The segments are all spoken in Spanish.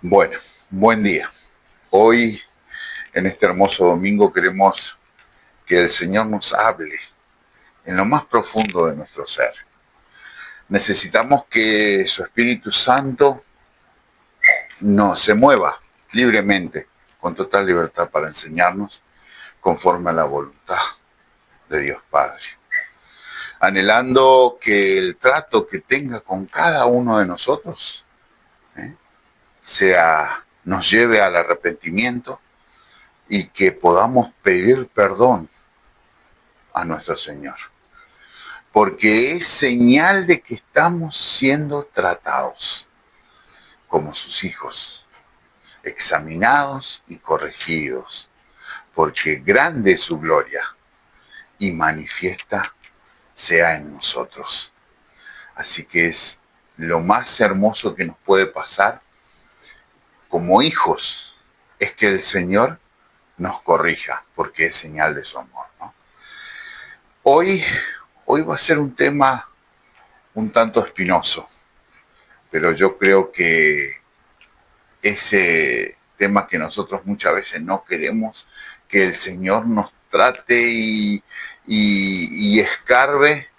Bueno, buen día. Hoy, en este hermoso domingo, queremos que el Señor nos hable en lo más profundo de nuestro ser. Necesitamos que su Espíritu Santo nos se mueva libremente, con total libertad para enseñarnos conforme a la voluntad de Dios Padre. Anhelando que el trato que tenga con cada uno de nosotros nos lleve al arrepentimiento y que podamos pedir perdón a nuestro Señor. Porque es señal de que estamos siendo tratados como sus hijos, examinados y corregidos, porque grande es su gloria y manifiesta sea en nosotros. Así que es lo más hermoso que nos puede pasar como hijos, es que el Señor nos corrija, porque es señal de su amor, ¿no? Hoy va a ser un tema un tanto espinoso, pero yo creo que ese tema que nosotros muchas veces no queremos que el Señor nos trate y escarbe,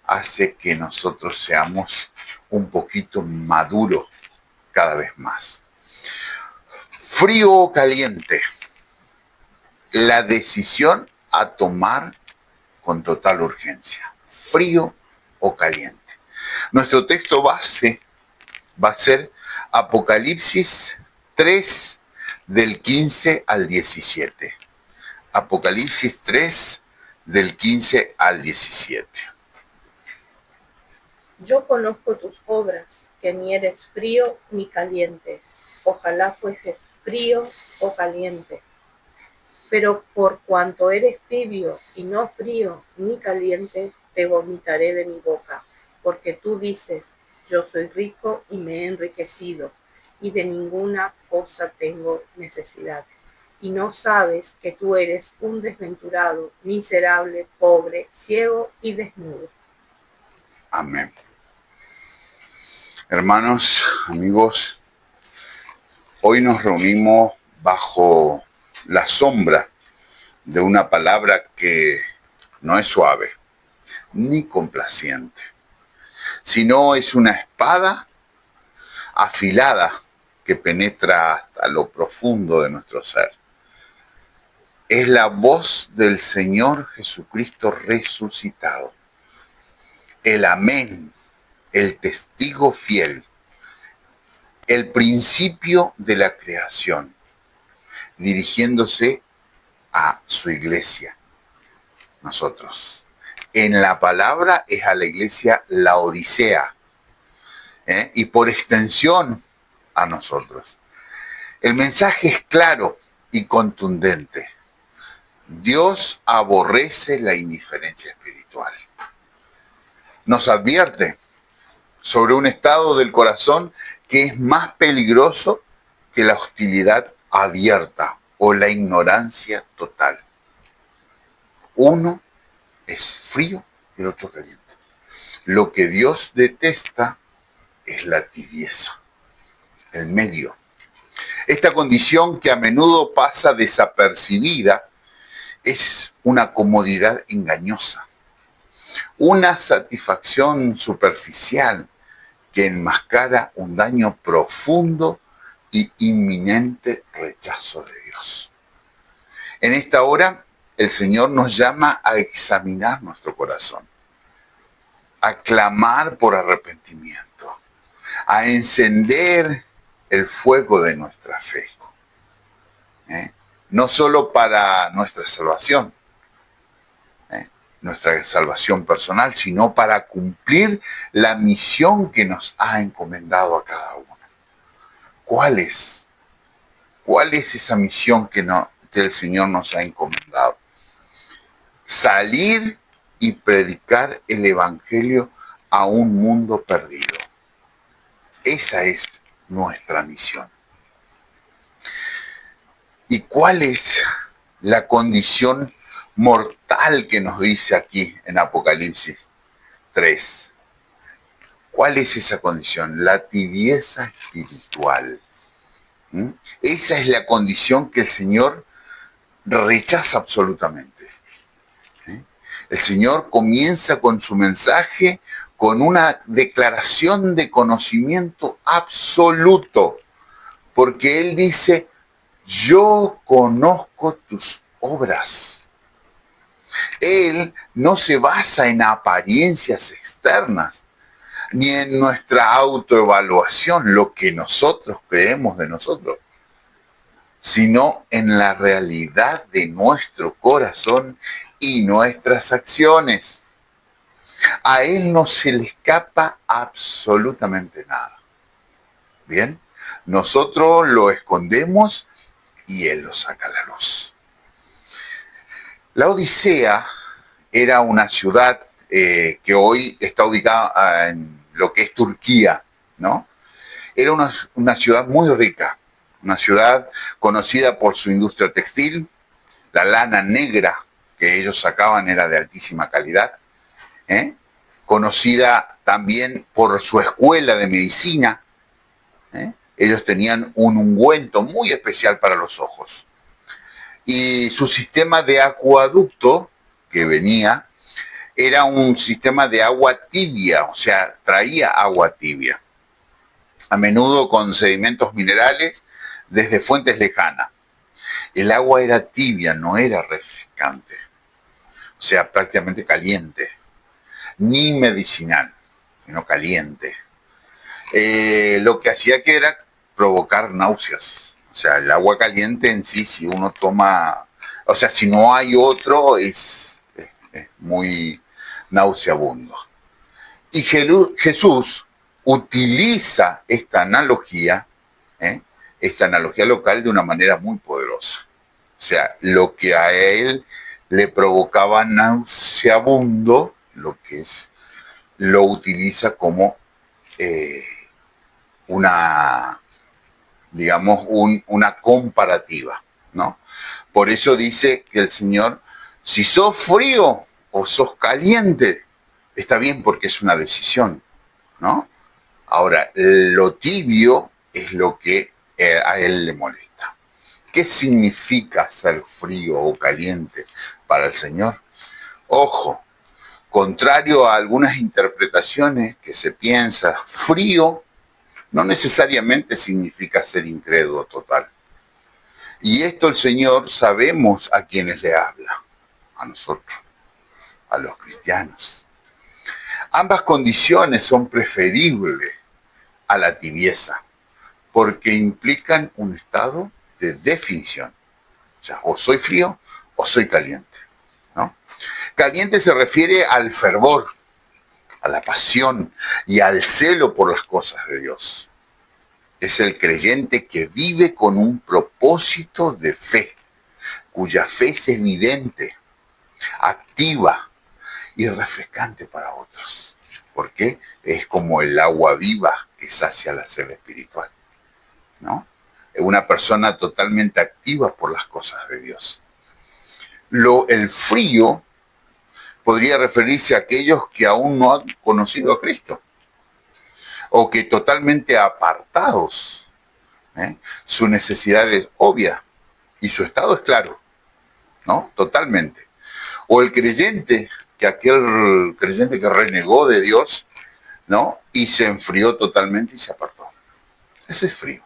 hace que nosotros seamos un poquito maduros cada vez más. Frío o caliente, la decisión a tomar con total urgencia. Frío o caliente. Nuestro texto base va a ser Apocalipsis 3 del 15 al 17. Apocalipsis 3 del 15 al 17. Yo conozco tus obras, que ni eres frío ni caliente. Ojalá fueses frío o caliente. Pero por cuanto eres tibio y no frío ni caliente, te vomitaré de mi boca. Porque tú dices, yo soy rico y me he enriquecido, y de ninguna cosa tengo necesidad. Y no sabes que tú eres un desventurado, miserable, pobre, ciego y desnudo. Amén. Hermanos, amigos, hoy nos reunimos bajo la sombra de una palabra que no es suave ni complaciente, sino es una espada afilada que penetra hasta lo profundo de nuestro ser. Es la voz del Señor Jesucristo resucitado, el amén, el testigo fiel, el principio de la creación, dirigiéndose a su iglesia, nosotros. En la palabra es a la iglesia Laodicea, y por extensión a nosotros. El mensaje es claro y contundente. Dios aborrece la indiferencia espiritual. Nos advierte sobre un estado del corazón que es más peligroso que la hostilidad abierta o la ignorancia total. Uno es frío y el otro caliente. Lo que Dios detesta es la tibieza, el medio. Esta condición que a menudo pasa desapercibida es una comodidad engañosa, una satisfacción superficial que enmascara un daño profundo y inminente rechazo de Dios. En esta hora, el Señor nos llama a examinar nuestro corazón, a clamar por arrepentimiento, a encender el fuego de nuestra fe. No solo para nuestra salvación personal, sino para cumplir la misión que nos ha encomendado a cada uno. ¿Cuál es? ¿Cuál es esa misión que el Señor nos ha encomendado? Salir y predicar el Evangelio a un mundo perdido. Esa es nuestra misión. ¿Y cuál es la condición mortal que nos dice aquí en Apocalipsis 3? ¿Cuál es esa condición? La tibieza espiritual. ¿Mm? Esa es la condición que el Señor rechaza absolutamente. El Señor comienza con su mensaje con una declaración de conocimiento absoluto, porque Él dice, yo conozco tus obras. Él no se basa en apariencias externas, ni en nuestra autoevaluación, lo que nosotros creemos de nosotros, sino en la realidad de nuestro corazón y nuestras acciones. A Él no se le escapa absolutamente nada. ¿Bien? Nosotros lo escondemos y Él lo saca a la luz. La Odisea era una ciudad que hoy está ubicada en lo que es Turquía, ¿no? Era una ciudad muy rica, una ciudad conocida por su industria textil, la lana negra que ellos sacaban era de altísima calidad, ¿eh? Conocida también por su escuela de medicina, ¿eh? Ellos tenían un ungüento muy especial para los ojos. Y su sistema de acueducto que venía era un sistema de agua tibia, o sea, traía agua tibia, a menudo con sedimentos minerales desde fuentes lejanas. El agua era tibia, no era refrescante, o sea, prácticamente caliente, ni medicinal, sino caliente. Lo que hacía que era provocar náuseas. O sea, el agua caliente en sí, si uno toma, o sea, si no hay otro, es muy nauseabundo. Y Jesús utiliza esta analogía local de una manera muy poderosa. O sea, lo que a él le provocaba nauseabundo, lo utiliza como una comparativa, ¿no? Por eso dice que el Señor, si sos frío o sos caliente, está bien porque es una decisión, ¿no? Ahora, lo tibio es lo que a Él le molesta. ¿Qué significa ser frío o caliente para el Señor? Ojo, contrario a algunas interpretaciones que se piensa, frío no necesariamente significa ser incrédulo total. Y esto el Señor sabemos a quienes le habla, a nosotros, a los cristianos. Ambas condiciones son preferibles a la tibieza, porque implican un estado de definición. O sea, o soy frío o soy caliente, ¿no? Caliente se refiere al fervor, a la pasión y al celo por las cosas de Dios. Es el creyente que vive con un propósito de fe, cuya fe es evidente, activa y refrescante para otros. Porque es como el agua viva que sacia la sed espiritual, ¿no? Es una persona totalmente activa por las cosas de Dios. El frío podría referirse a aquellos que aún no han conocido a Cristo, o que totalmente apartados, su necesidad es obvia y su estado es claro, ¿no? Totalmente. O el creyente, aquel creyente que renegó de Dios, ¿no? Y se enfrió totalmente y se apartó. Ese es frío.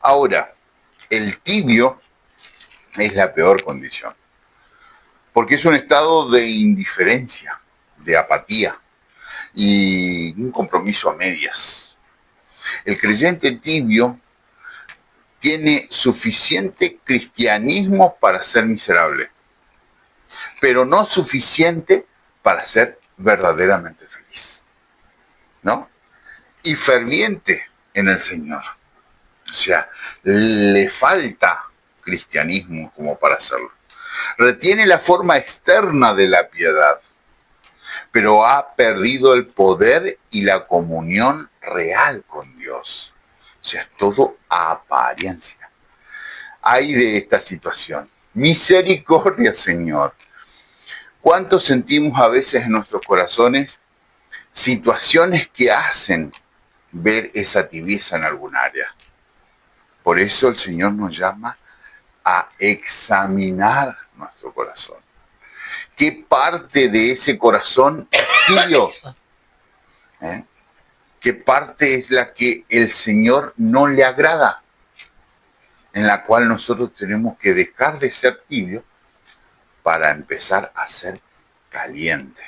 Ahora, el tibio es la peor condición, porque es un estado de indiferencia, de apatía y un compromiso a medias. El creyente tibio tiene suficiente cristianismo para ser miserable, pero no suficiente para ser verdaderamente feliz, ¿no? Y ferviente en el Señor. O sea, le falta cristianismo como para hacerlo. Retiene la forma externa de la piedad, pero ha perdido el poder y la comunión real con Dios. O sea, es todo apariencia. Ay de esta situación. Misericordia, Señor. ¿Cuánto sentimos a veces en nuestros corazones situaciones que hacen ver esa tibieza en algún área? Por eso el Señor nos llama a examinar nuestro corazón. ¿Qué parte de ese corazón es tibio? ¿Qué parte es la que el Señor no le agrada? En la cual nosotros tenemos que dejar de ser tibios para empezar a ser calientes.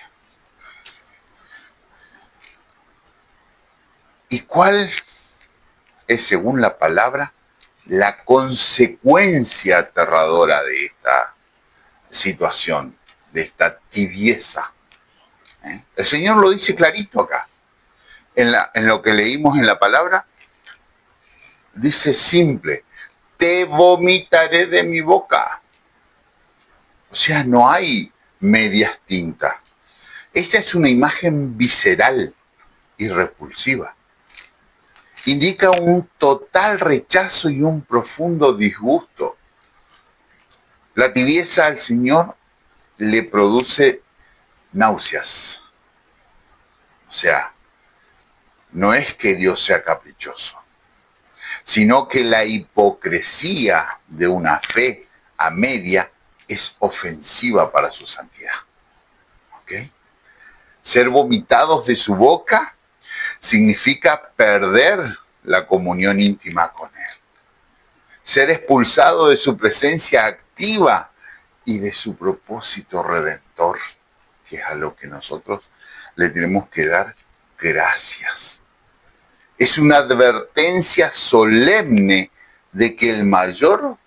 ¿Y cuál es, según la palabra, la consecuencia aterradora de esta situación, de esta tibieza? El Señor lo dice clarito acá. En lo que leímos en la palabra, dice simple: te vomitaré de mi boca. O sea, no hay medias tintas. Esta es una imagen visceral y repulsiva. Indica un total rechazo y un profundo disgusto. La tibieza al Señor le produce náuseas. O sea, no es que Dios sea caprichoso, sino que la hipocresía de una fe a media es ofensiva para su santidad. ¿Ok? Ser vomitados de su boca significa perder la comunión íntima con Él. Ser expulsado de su presencia activa y de su propósito redentor, que es a lo que nosotros le tenemos que dar gracias. Es una advertencia solemne de que el mayor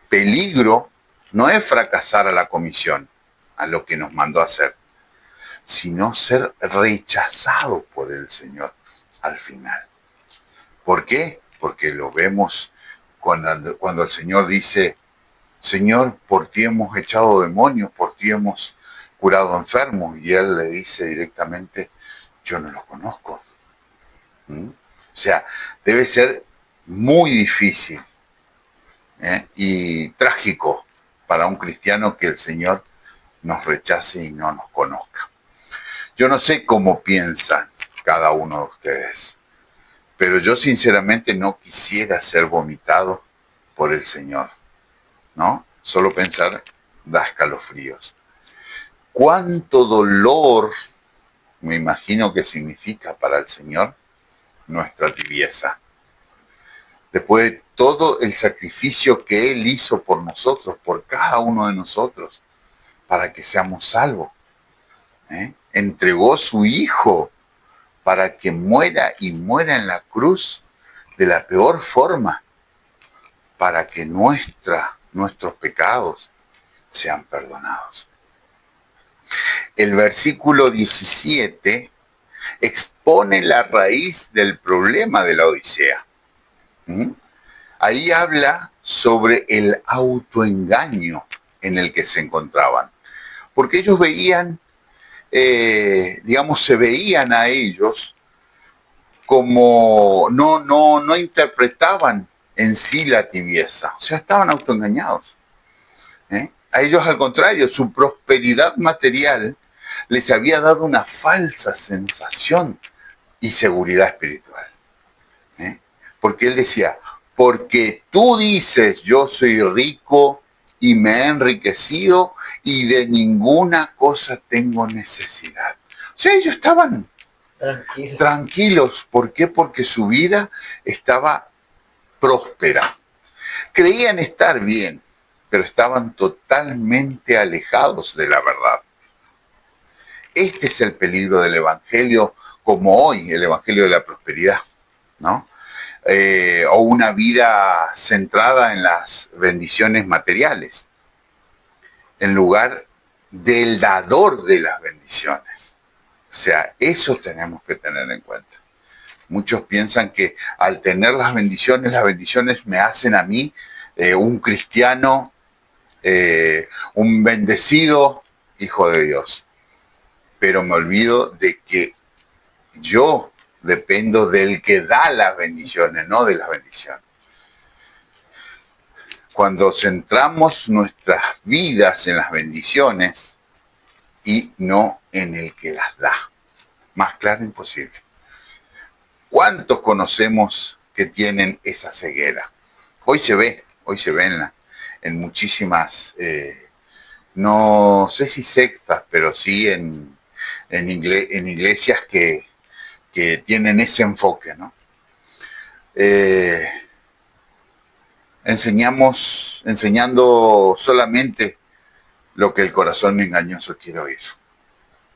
peligro no es fracasar a la comisión, a lo que nos mandó a hacer, sino ser rechazado por el Señor al final. ¿Por qué? Porque lo vemos cuando el Señor dice: Señor, por ti hemos echado demonios, por ti hemos curado enfermos. Y Él le dice directamente: yo no los conozco. O sea, debe ser muy difícil y trágico para un cristiano que el Señor nos rechace y no nos conozca. Yo no sé cómo piensan cada uno de ustedes, pero yo sinceramente no quisiera ser vomitado por el Señor, ¿no? Solo pensar da escalofríos. ¿Cuánto dolor me imagino que significa para el Señor nuestra tibieza? Después de todo el sacrificio que Él hizo por nosotros, por cada uno de nosotros, para que seamos salvos. Entregó su Hijo para que muera y muera en la cruz de la peor forma, para que nuestros pecados sean perdonados. El versículo 17 expone la raíz del problema de la Odisea. Ahí habla sobre el autoengaño en el que se encontraban. Porque ellos veían, se veían a ellos como no interpretaban en sí la tibieza. O sea, estaban autoengañados. A ellos, al contrario, su prosperidad material les había dado una falsa sensación y seguridad espiritual. Porque él decía: porque tú dices, yo soy rico y me he enriquecido y de ninguna cosa tengo necesidad. O sea, ellos estaban tranquilos. ¿Por qué? Porque su vida estaba próspera. Creían estar bien, pero estaban totalmente alejados de la verdad. Este es el peligro del Evangelio, como hoy, el Evangelio de la prosperidad, ¿no? O una vida centrada en las bendiciones materiales, en lugar del dador de las bendiciones. O sea, eso tenemos que tener en cuenta. Muchos piensan que al tener las bendiciones me hacen a mí un cristiano, un bendecido hijo de Dios. Pero me olvido de que yo dependo del que da las bendiciones, no de las bendiciones. Cuando centramos nuestras vidas en las bendiciones y no en el que las da. Más claro imposible. ¿Cuántos conocemos que tienen esa ceguera? Hoy se ve en muchísimas, no sé si sectas, pero sí en iglesias que tienen ese enfoque, ¿no? Enseñando solamente lo que el corazón engañoso quiere oír.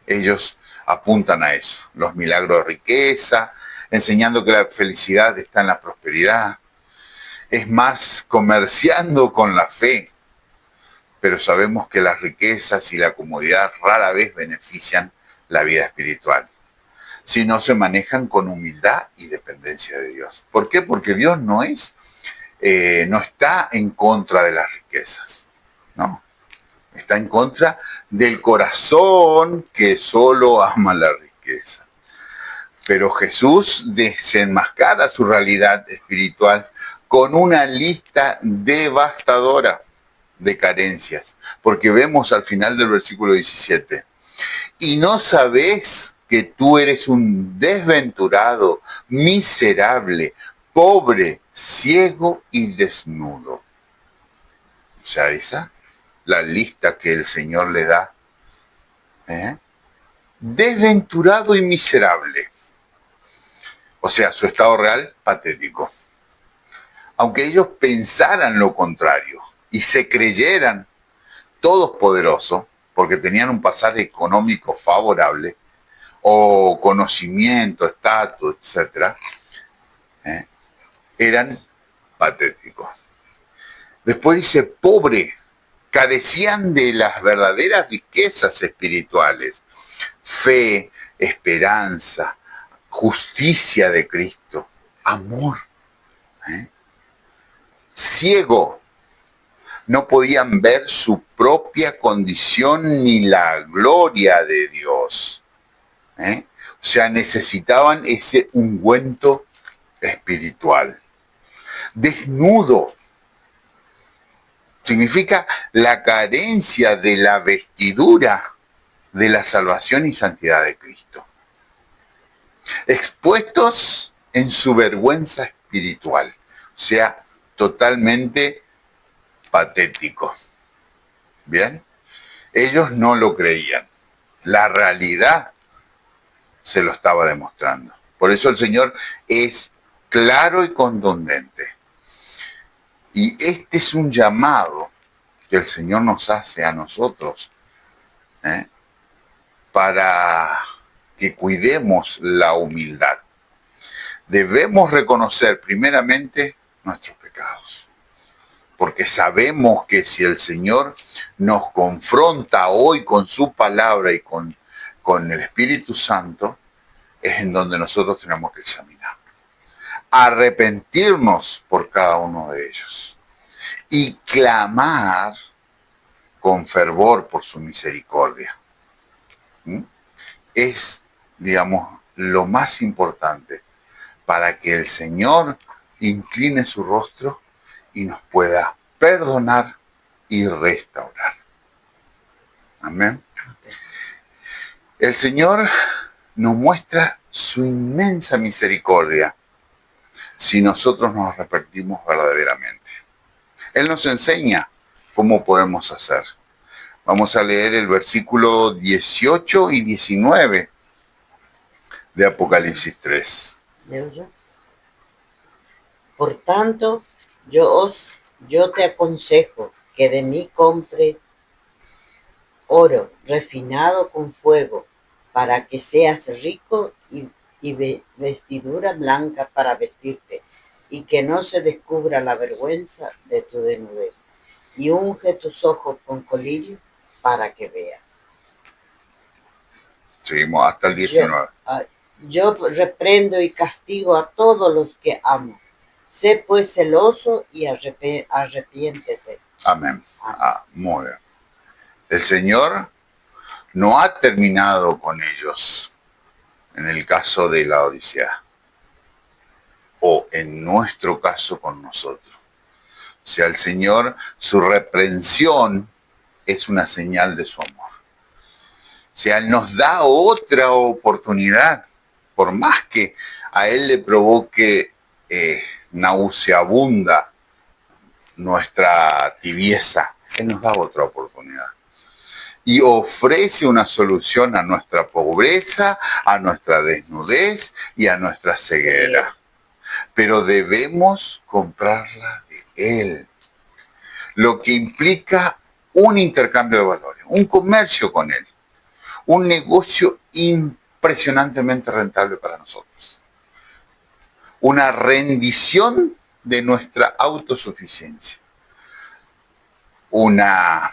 Ellos apuntan a eso, los milagros de riqueza, enseñando que la felicidad está en la prosperidad. Es más, comerciando con la fe, pero sabemos que las riquezas y la comodidad rara vez benefician la vida espiritual, si no se manejan con humildad y dependencia de Dios. ¿Por qué? Porque Dios no está en contra de las riquezas, ¿no? Está en contra del corazón que solo ama la riqueza. Pero Jesús desenmascara su realidad espiritual con una lista devastadora de carencias. Porque vemos al final del versículo 17, y no sabés que tú eres un desventurado, miserable, pobre, ciego y desnudo. O sea, esa la lista que el Señor le da. Desventurado y miserable. O sea, su estado real, patético. Aunque ellos pensaran lo contrario y se creyeran todos poderosos, porque tenían un pasaje económico favorable, o conocimiento, estatus, etc., eran patéticos. Después dice, pobre, carecían de las verdaderas riquezas espirituales, fe, esperanza, justicia de Cristo, amor. Ciego, no podían ver su propia condición ni la gloria de Dios. O sea, necesitaban ese ungüento espiritual. Desnudo significa la carencia de la vestidura de la salvación y santidad de Cristo. Expuestos en su vergüenza espiritual, o sea, totalmente patético. ¿Bien? Ellos no lo creían. La realidad se lo estaba demostrando. Por eso el Señor es claro y contundente. Y este es un llamado que el Señor nos hace a nosotros, para que cuidemos la humildad. Debemos reconocer primeramente nuestros pecados, porque sabemos que si el Señor nos confronta hoy con su palabra y con el Espíritu Santo, es en donde nosotros tenemos que examinar. Arrepentirnos por cada uno de ellos y clamar con fervor por su misericordia. Es, digamos, lo más importante para que el Señor incline su rostro y nos pueda perdonar y restaurar. Amén. El Señor nos muestra su inmensa misericordia si nosotros nos arrepentimos verdaderamente. Él nos enseña cómo podemos hacer. Vamos a leer el versículo 18 y 19 de Apocalipsis 3. ¿Leo yo? Por tanto, yo te aconsejo que de mí compre oro refinado con fuego, para que seas rico, y vestidura blanca para vestirte, y que no se descubra la vergüenza de tu desnudez. Y unge tus ojos con colirio para que veas. Seguimos hasta el 19. Yo reprendo y castigo a todos los que amo. Sé pues celoso y arrepiéntete. Amén. Muy bien. El Señor no ha terminado con ellos en el caso de la Odisea, o en nuestro caso con nosotros. O sea, el Señor, su reprensión es una señal de su amor. O sea, Él nos da otra oportunidad, por más que a Él le provoque nauseabunda nuestra tibieza, Él nos da otra oportunidad. Y ofrece una solución a nuestra pobreza, a nuestra desnudez y a nuestra ceguera. Pero debemos comprarla de Él. Lo que implica un intercambio de valores, un comercio con Él, un negocio impresionantemente rentable para nosotros. Una rendición de nuestra autosuficiencia. Una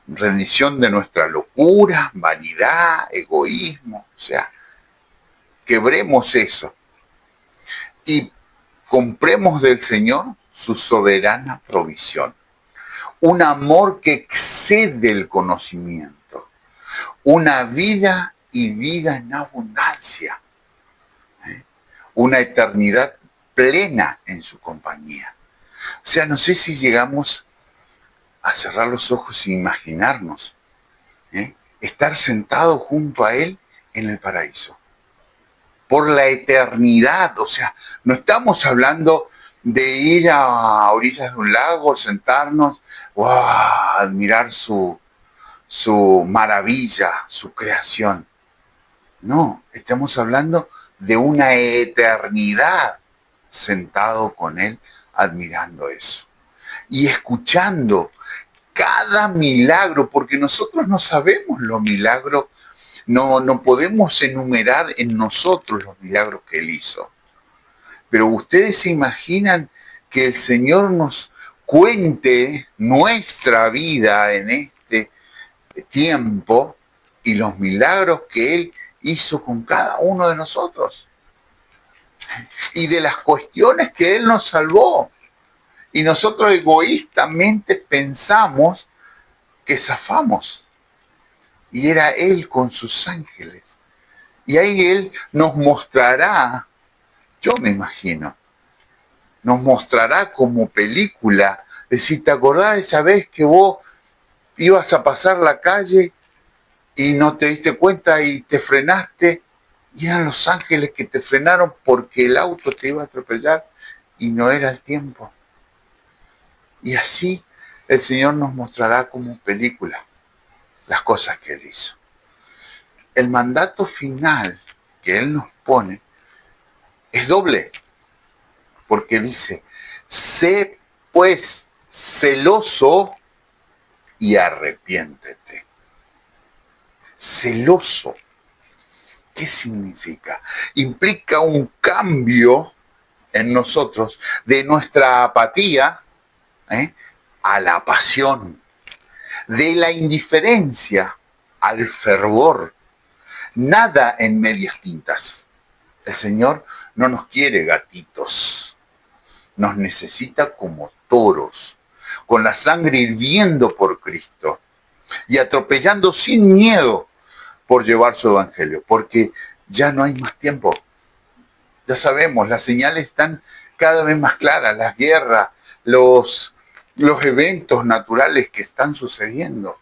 rendición de nuestra locura, vanidad, egoísmo. O sea, quebremos eso y compremos del Señor su soberana provisión. Un amor que excede el conocimiento. Una vida y vida en abundancia. Una eternidad plena en su compañía. O sea, no sé si llegamos a cerrar los ojos e imaginarnos estar sentado junto a Él en el paraíso. Por la eternidad. O sea, no estamos hablando de ir a orillas de un lago, sentarnos, admirar su maravilla, su creación. No, estamos hablando de una eternidad sentado con Él, admirando eso. Y escuchando cada milagro, porque nosotros no sabemos los milagros, no podemos enumerar en nosotros los milagros que Él hizo. Pero ustedes se imaginan que el Señor nos cuente nuestra vida en este tiempo y los milagros que Él hizo con cada uno de nosotros. Y de las cuestiones que Él nos salvó. Y nosotros egoístamente pensamos que zafamos. Y era Él con sus ángeles. Y ahí Él nos mostrará, yo me imagino, nos mostrará como película, decir, ¿te acordás de esa vez que vos ibas a pasar la calle y no te diste cuenta y te frenaste? Y eran los ángeles que te frenaron porque el auto te iba a atropellar y no era el tiempo. Y así el Señor nos mostrará como película las cosas que Él hizo. El mandato final que Él nos pone es doble, porque dice, sé pues celoso y arrepiéntete. Celoso. ¿Qué significa? Implica un cambio en nosotros de nuestra apatía a la pasión, de la indiferencia al fervor. Nada en medias tintas. El Señor no nos quiere gatitos, nos necesita como toros, con la sangre hirviendo por Cristo y atropellando sin miedo por llevar su evangelio, porque ya no hay más tiempo. Ya sabemos, las señales están cada vez más claras, las guerras, los eventos naturales que están sucediendo.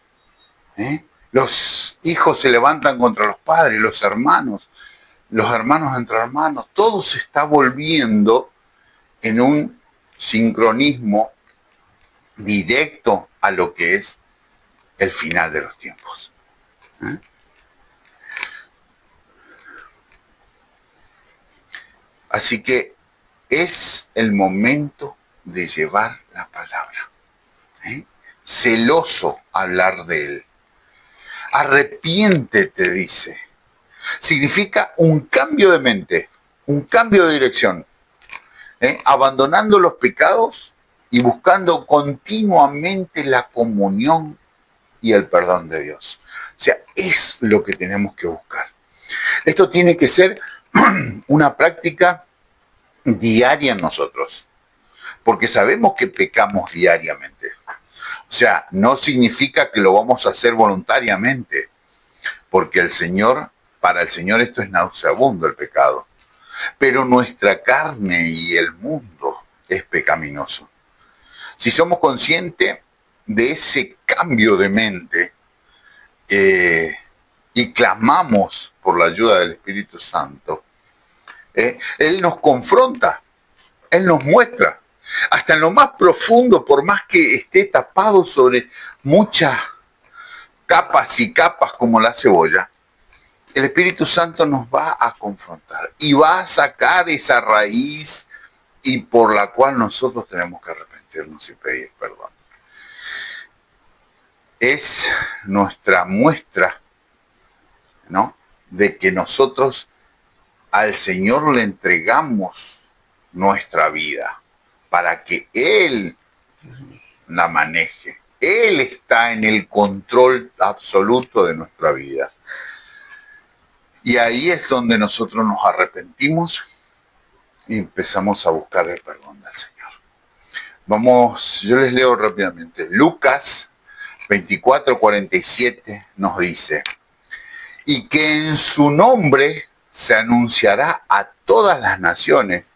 Los hijos se levantan contra los padres, los hermanos entre hermanos, todo se está volviendo en un sincronismo directo a lo que es el final de los tiempos. Así que es el momento de llevar la palabra. Celoso hablar de Él. Arrepiéntete, dice. Significa un cambio de mente, un cambio de dirección. Abandonando los pecados y buscando continuamente la comunión y el perdón de Dios. O sea, es lo que tenemos que buscar. Esto tiene que ser una práctica diaria en nosotros, porque sabemos que pecamos diariamente. O sea, no significa que lo vamos a hacer voluntariamente, porque para el Señor esto es nauseabundo el pecado. Pero nuestra carne y el mundo es pecaminoso. Si somos conscientes de ese cambio de mente y clamamos por la ayuda del Espíritu Santo, Él nos confronta, Él nos muestra. hasta en lo más profundo, por más que esté tapado sobre muchas capas y capas como la cebolla, el Espíritu Santo nos va a confrontar y va a sacar esa raíz y por la cual nosotros tenemos que arrepentirnos y pedir perdón. Es nuestra muestra, ¿no?, de que nosotros al Señor le entregamos nuestra vida para que Él la maneje. Él está en el control absoluto de nuestra vida. Y ahí es donde nosotros nos arrepentimos y empezamos a buscar el perdón del Señor. Vamos, yo les leo rápidamente. Lucas 24:47 nos dice: y que en su nombre se anunciará a todas las naciones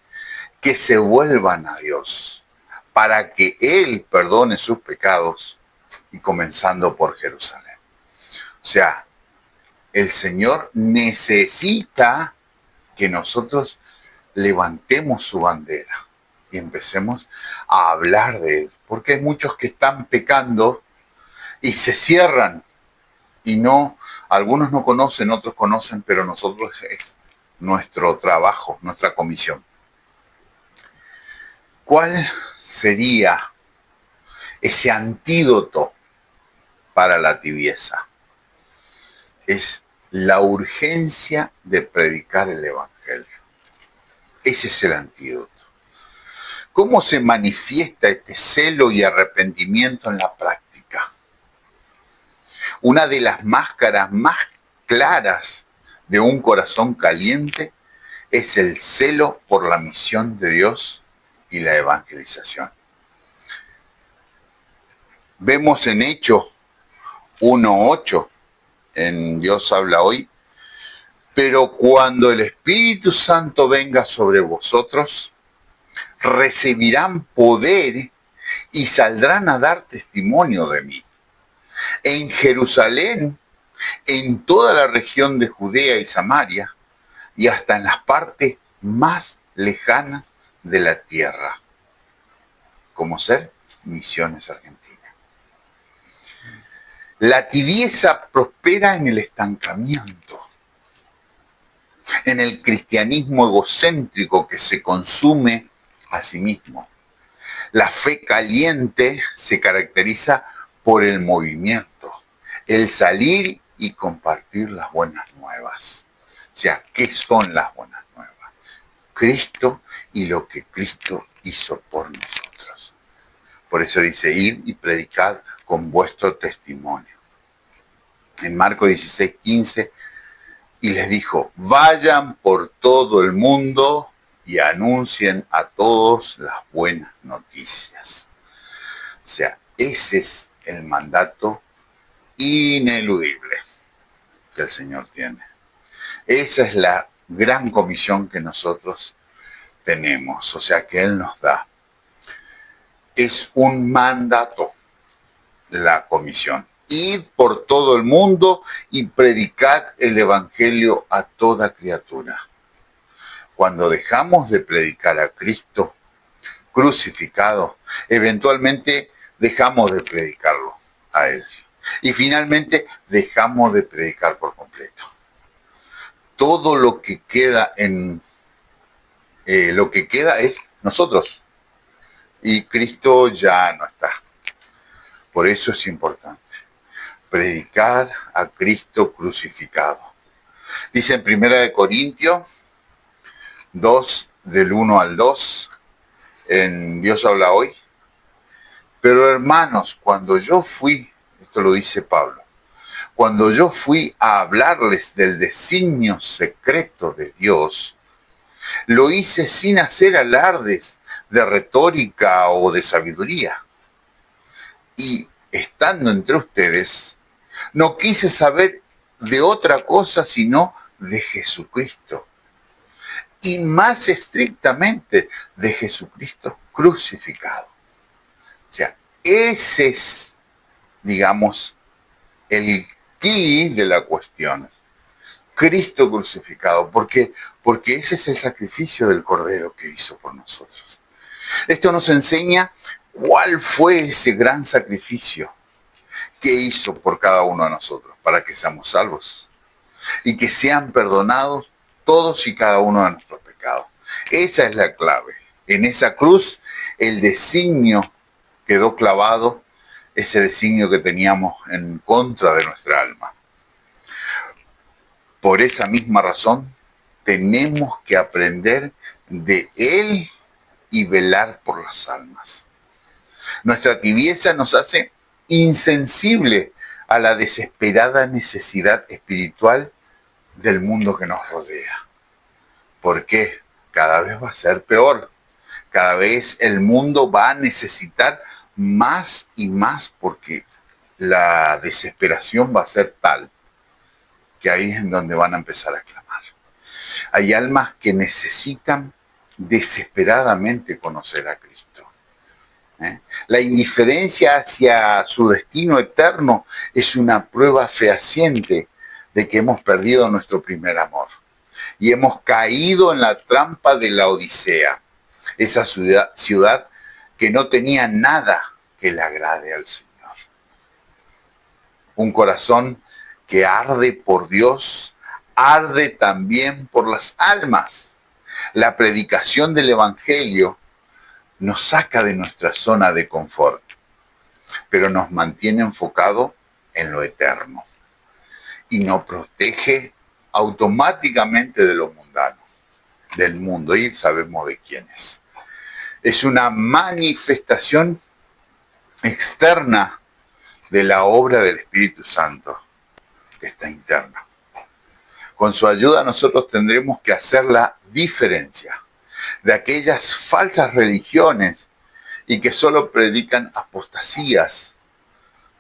que se vuelvan a Dios, para que Él perdone sus pecados, y comenzando por Jerusalén. O sea, el Señor necesita que nosotros levantemos su bandera y empecemos a hablar de Él, porque hay muchos que están pecando y se cierran y no, algunos no conocen, otros conocen, pero nosotros es nuestro trabajo, nuestra comisión. ¿Cuál sería ese antídoto para la tibieza? Es la urgencia de predicar el Evangelio. Ese es el antídoto. ¿Cómo se manifiesta este celo y arrepentimiento en la práctica? Una de las máscaras más claras de un corazón caliente es el celo por la misión de Dios y la evangelización. Vemos en Hechos 1:8, en Dios habla hoy: pero cuando el Espíritu Santo venga sobre vosotros, recibirán poder y saldrán a dar testimonio de mí. En Jerusalén, en toda la región de Judea y Samaria, y hasta en las partes más lejanas de la tierra, como ser Misiones Argentinas. La tibieza prospera en el estancamiento, en el cristianismo egocéntrico que se consume a sí mismo. La fe caliente se caracteriza por el movimiento, el salir y compartir las buenas nuevas. O sea, ¿qué son las buenas nuevas? Cristo y lo que Cristo hizo por nosotros. Por eso dice: id y predicad con vuestro testimonio. En Marcos 16:15, y les dijo: vayan por todo el mundo y anuncien a todos las buenas noticias. O sea, ese es el mandato ineludible que el Señor tiene. Esa es la gran comisión que nosotros tenemos, o sea, que Él nos da. Es un mandato la comisión. Id por todo el mundo y predicad el Evangelio a toda criatura. Cuando dejamos de predicar a Cristo crucificado, eventualmente dejamos de predicarlo a Él. Y finalmente dejamos de predicar por completo. Todo lo que queda es nosotros. Y Cristo ya no está. Por eso es importante predicar a Cristo crucificado. Dice en 1 Corintios 2, del 1 al 2, en Dios habla hoy: pero hermanos, cuando yo fui, esto lo dice Pablo, cuando yo fui a hablarles del designio secreto de Dios, lo hice sin hacer alardes de retórica o de sabiduría. Y estando entre ustedes, no quise saber de otra cosa sino de Jesucristo. Y más estrictamente de Jesucristo crucificado. O sea, ese es, digamos, el quid de la cuestión. Cristo crucificado. ¿Por qué? Porque ese es el sacrificio del Cordero que hizo por nosotros. Esto nos enseña cuál fue ese gran sacrificio que hizo por cada uno de nosotros para que seamos salvos y que sean perdonados todos y cada uno de nuestros pecados. Esa es la clave. En esa cruz el designio quedó clavado, ese designio que teníamos en contra de nuestra alma. Por esa misma razón tenemos que aprender de Él y velar por las almas. Nuestra tibieza nos hace insensible a la desesperada necesidad espiritual del mundo que nos rodea. ¿Por qué? Cada vez va a ser peor. Cada vez el mundo va a necesitar más y más porque la desesperación va a ser tal que ahí es en donde van a empezar a clamar. Hay almas que necesitan desesperadamente conocer a Cristo. La indiferencia hacia su destino eterno es una prueba fehaciente de que hemos perdido nuestro primer amor y hemos caído en la trampa de la Odisea, esa ciudad que no tenía nada que le agrade al Señor. Un corazón que arde por Dios, arde también por las almas. La predicación del Evangelio nos saca de nuestra zona de confort, pero nos mantiene enfocado en lo eterno y nos protege automáticamente de lo mundano, del mundo, y sabemos de quién es. Es una manifestación externa de la obra del Espíritu Santo que está interna. Con su ayuda nosotros tendremos que hacer la diferencia de aquellas falsas religiones y que solo predican apostasías.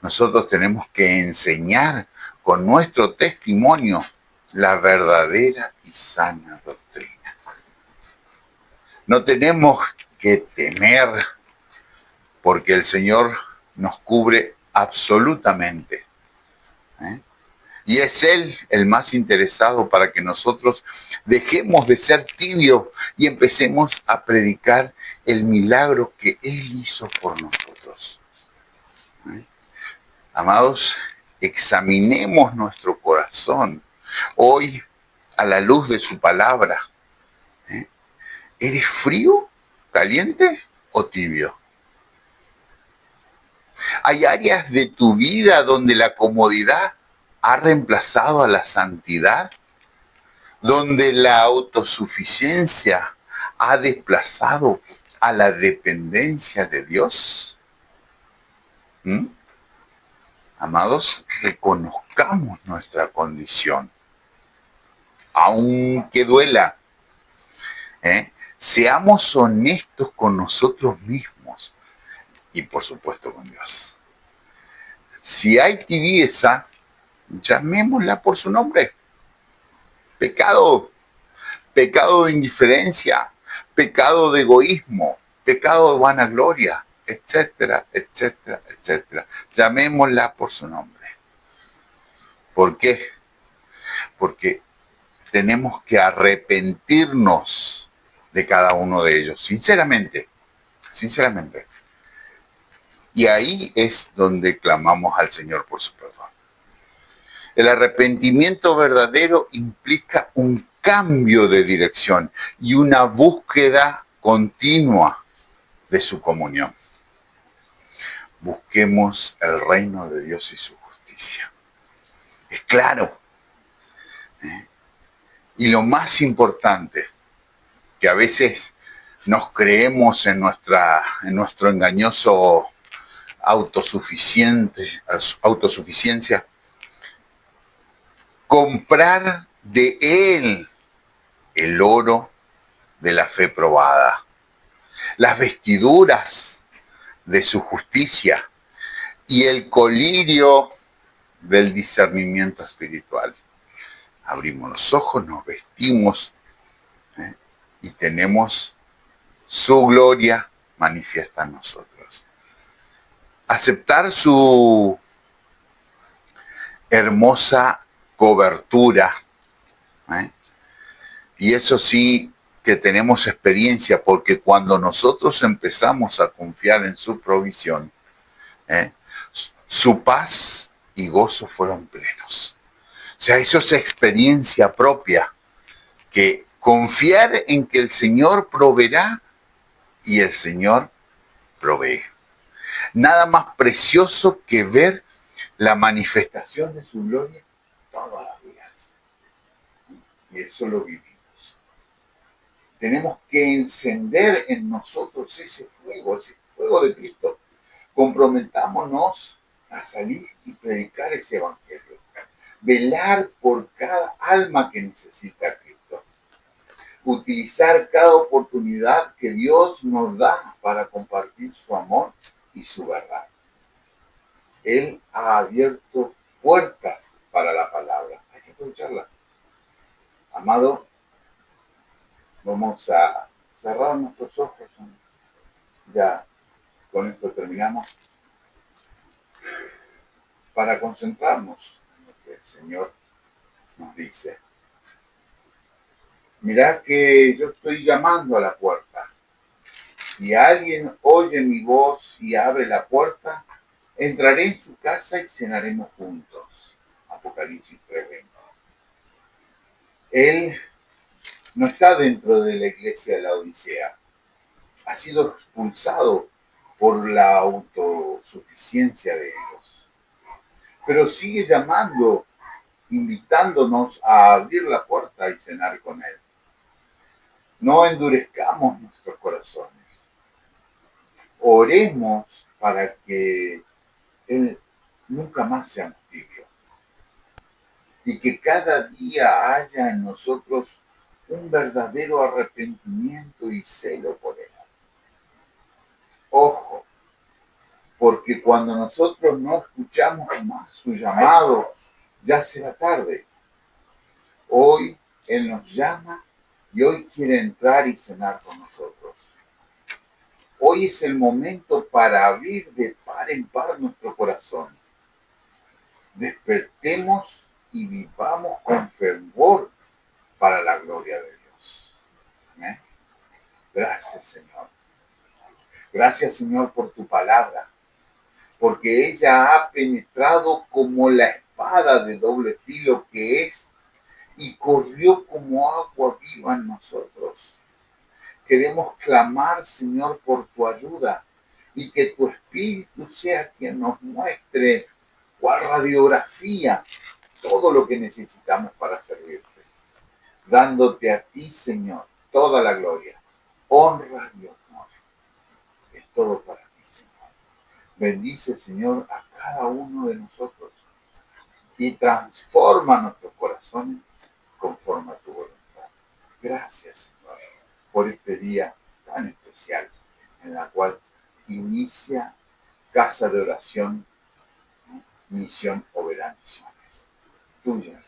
Nosotros tenemos que enseñar con nuestro testimonio la verdadera y sana doctrina. No tenemos que temer porque el Señor nos cubre absolutamente. Y es Él el más interesado para que nosotros dejemos de ser tibios y empecemos a predicar el milagro que Él hizo por nosotros. Amados, examinemos nuestro corazón hoy a la luz de su palabra. ¿Eres frío, caliente o tibio? ¿Hay áreas de tu vida donde la comodidad ha reemplazado a la santidad? ¿Donde la autosuficiencia ha desplazado a la dependencia de Dios? Amados, reconozcamos nuestra condición, aunque duela. Seamos honestos con nosotros mismos y por supuesto con Dios. Si hay tibieza, llamémosla por su nombre. Pecado, pecado de indiferencia, pecado de egoísmo, pecado de vanagloria, etcétera, etcétera, etcétera. Llamémosla por su nombre. ¿Por qué? Porque tenemos que arrepentirnos de cada uno de ellos, sinceramente, sinceramente. Y ahí es donde clamamos al Señor por su perdón. El arrepentimiento verdadero implica un cambio de dirección y una búsqueda continua de su comunión. Busquemos el reino de Dios y su justicia. Es claro. Y lo más importante, que a veces nos creemos en nuestro engañoso autosuficiencia, comprar de Él el oro de la fe probada, las vestiduras de su justicia y el colirio del discernimiento espiritual. Abrimos los ojos, nos vestimos y tenemos su gloria manifiesta en nosotros. Aceptar su hermosa cobertura. Y eso sí, que tenemos experiencia, porque cuando nosotros empezamos a confiar en su provisión, su paz y gozo fueron plenos. O sea, eso es experiencia propia, que confiar en que el Señor proveerá y el Señor provee. Nada más precioso que ver la manifestación de su gloria todos los días. Y eso lo vivimos. Tenemos que encender en nosotros ese fuego de Cristo. Comprometámonos a salir y predicar ese evangelio. Velar por cada alma que necesita a Cristo. Utilizar cada oportunidad que Dios nos da para compartir su amor y su verdad. Él ha abierto puertas para la palabra. Hay que aprovecharla. Amado, vamos a cerrar nuestros ojos. Ya con esto terminamos. Para concentrarnos en lo que el Señor nos dice. Mirad que yo estoy llamando a la puerta. Si alguien oye mi voz y abre la puerta, entraré en su casa y cenaremos juntos. Apocalipsis 3:20. Él no está dentro de la iglesia de la Odisea. Ha sido expulsado por la autosuficiencia de ellos. Pero sigue llamando, invitándonos a abrir la puerta y cenar con Él. No endurezcamos nuestros corazones. Oremos para que Él nunca más sea tibio. Y que cada día haya en nosotros un verdadero arrepentimiento y celo por Él. Ojo, porque cuando nosotros no escuchamos más su llamado, ya será tarde. Hoy Él nos llama y hoy quiere entrar y cenar con nosotros. Hoy es el momento para abrir de par en par nuestro corazón. Despertemos y vivamos con fervor para la gloria de Dios. ¿Eh? Gracias, Señor. Gracias, Señor, por tu palabra, porque ella ha penetrado como la espada de doble filo que es y corrió como agua viva en nosotros. Queremos clamar, Señor, por tu ayuda y que tu Espíritu sea quien nos muestre cual radiografía todo lo que necesitamos para servirte. Dándote a ti, Señor, toda la gloria, honra y honor. Es todo para ti, Señor. Bendice, Señor, a cada uno de nosotros y transforma nuestros corazones conforme a tu voluntad. Gracias, Señor, por este día tan especial en la cual inicia Casa de Oración, Misión Oberá Misiones. Tuya,